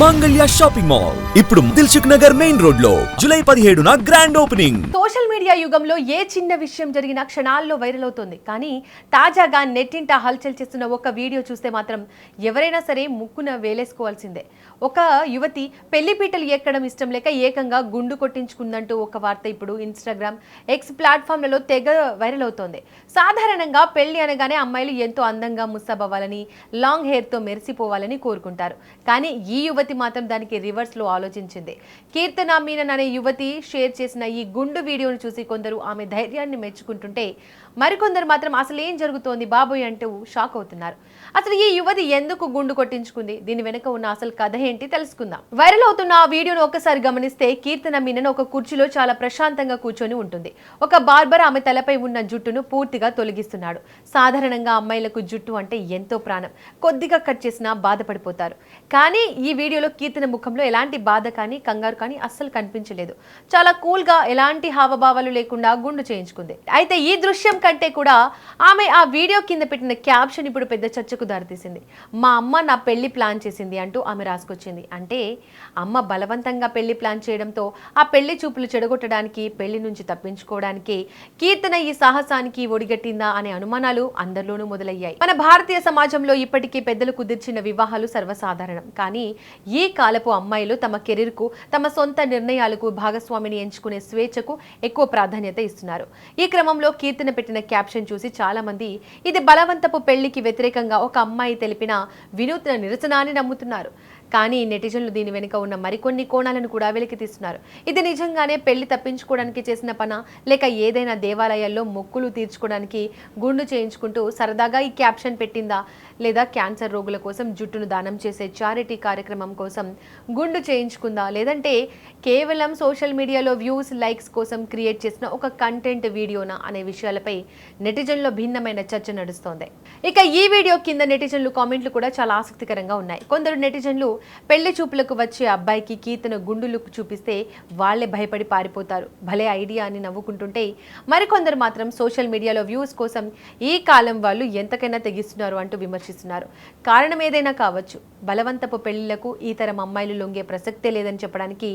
మాంగళ్య shopping mall ఇప్పుడు Dilsukhnagar main road లో జూలై 17న గ్రాండ్ ఓపెనింగ్. సోషల్ మీడియా యుగంలో ఏ చిన్న విషయం జరిగినా క్షణాల్లో వైరల్ అవుతుంది. కానీ తాజాగా నెట్టింట హల్చల్ చేస్తున్న ఒక వీడియో చూస్తే మాత్రం ఎవరైనా సరే ముక్కున వేలేసుకోవాల్సిందే. ఒక యువతి పెళ్లిపీటలు ఎక్కడం ఇష్టం లేక ఏకంగా గుండు కొట్టించుకుందంటూ ఒక వార్త ఇప్పుడు ఇన్స్టాగ్రామ్, ఎక్స్ ప్లాట్ఫామ్లలో తెగ వైరల్ అవుతోంది. సాధారణంగా పెళ్లి అనగానే అమ్మాయిలు ఎంతో అందంగా ముస్తాబవ్వాలని, లాంగ్ హెయిర్తో మెరిసిపోవాలని కోరుకుంటారు. కానీ ఈ యువతి మాత్రం దానికి రివర్స్ లో ఆలోచించింది. కీర్తన మీనన్ అనే యువతి షేర్ చేసిన ఈ గుండు వీడియోను చూసి కొందరు ఆమె ధైర్యాన్ని మెచ్చుకుంటుంటే మరికొందరు మాత్రం అసలు ఏం జరుగుతోంది బాబోయ్ అంటూ షాక్ అవుతున్నారు. అసలు ఈ యువతి ఎందుకు గుండు కొట్టించుకుంది, దీని వెనుక ఉన్న అసలు కథ ఏంటి తెలుసుకుందాం. వైరల్ అవుతున్న ఆ వీడియోను ఒక్కసారి గమనిస్తే కీర్తన మీనన్ ఒక కుర్చీలో చాలా ప్రశాంతంగా కూర్చొని ఉంటుంది. ఒక బార్బర్ ఆమె తలపై ఉన్న జుట్టును పూర్తిగా తొలగిస్తున్నాడు. సాధారణంగా అమ్మాయిలకు జుట్టు అంటే ఎంతో ప్రాణం, కొద్దిగా కట్ చేసినా బాధపడిపోతారు. కానీ ఈ వీడియోలో కీర్తన ముఖంలో ఎలాంటి బాధ కానీ కంగారు కానీ అస్సలు కనిపించలేదు. చాలా కూల్ గా ఎలాంటి హావభావాలు లేకుండా గుండు చేయించుకుంది. అయితే ఈ దృశ్యం కంటే కూడా ఆమె ఆ వీడియో కింద పెట్టిన క్యాప్షన్ ఇప్పుడు పెద్ద చర్చకు దారితీసింది. మా అమ్మ నా పెళ్లి ప్లాన్ చేసింది అంటూ ఆమె రాసుకొచ్చింది. అంటే అమ్మ బలవంతంగా పెళ్లి ప్లాన్ చేయడంతో ఆ పెళ్లి చూపులు చెడగొట్టడానికి, పెళ్లి నుంచి తప్పించుకోవడానికి కీర్తన ఈ సాహసానికి ఒడిగట్టిందా అనే అనుమానాలు అందరిలోనూ మొదలయ్యాయి. మన భారతీయ సమాజంలో ఇప్పటికీ పెద్దలు కుదిర్చిన వివాహాలు సర్వసాధారణం. కానీ ఈ కాలపు అమ్మాయిలు తమ కెరీర్కు, తమ సొంత నిర్ణయాలకు, భాగస్వామిని ఎంచుకునే స్వేచ్ఛకు ఎక్కువ ప్రాధాన్యత ఇస్తున్నారు. ఈ క్రమంలో కీర్తన పెట్టిన క్యాప్షన్ చూసి చాలా మంది ఇది బలవంతపు పెళ్లికి వ్యతిరేకంగా ఒక అమ్మాయి తెలిపిన వినూత్న నిరసన అని నమ్ముతున్నారు. కానీ నెటిజన్లు దీని వెనుక ఉన్న మరికొన్ని కోణాలను కూడా వెలికి తీస్తున్నారు. ఇది నిజంగానే పెళ్లి తప్పించుకోవడానికి చేసిన పనా, లేక ఏదైనా దేవాలయాల్లో మొక్కులు తీర్చుకోవడానికి గుండు చేయించుకుంటూ సరదాగా ఈ క్యాప్షన్ పెట్టిందా, లేదా క్యాన్సర్ రోగుల కోసం జుట్టును దానం చేసే చారిటీ కార్యక్రమం కోసం గుండు చేయించుకుందా, లేదంటే కేవలం సోషల్ మీడియాలో వ్యూస్, లైక్స్ కోసం క్రియేట్ చేసిన ఒక కంటెంట్ వీడియోనా అనే విషయాలపై నెటిజన్లో భిన్నమైన చర్చ నడుస్తోంది. ఇక ఈ వీడియో కింద నెటిజన్లు కామెంట్లు కూడా చాలా ఆసక్తికరంగా ఉన్నాయి. కొందరు నెటిజన్లు పెళ్లి చూపులకు వచ్చే అబ్బాయికి కీర్తన గుండు లుక్ చూపిస్తే వాళ్లే భయపడి పారిపోతారు, భలే ఐడియా అని నవ్వుకుంటుంటే మరికొందరు మాత్రం సోషల్ మీడియాలో వ్యూస్ కోసం ఈ కాలం వాళ్ళు ఎంతకైనా తెగిస్తున్నారు అంటూ విమర్శిస్తున్నారు. కారణం ఏదైనా కావచ్చు, బలవంతపు పెళ్లిలకు ఈ తరం అమ్మాయిలు లొంగే ప్రసక్తే లేదని చెప్పడానికి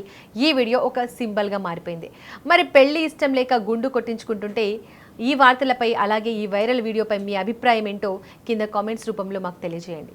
ఈ వీడియో ఒక సింబల్గా మారిపోయింది. మరి పెళ్లి ఇష్టం లేక గుండు కొట్టించుకుంటుంటే ఈ వార్తలపై, అలాగే ఈ వైరల్ వీడియోపై మీ అభిప్రాయం ఏంటో కింద కామెంట్స్ రూపంలో మాకు తెలియజేయండి.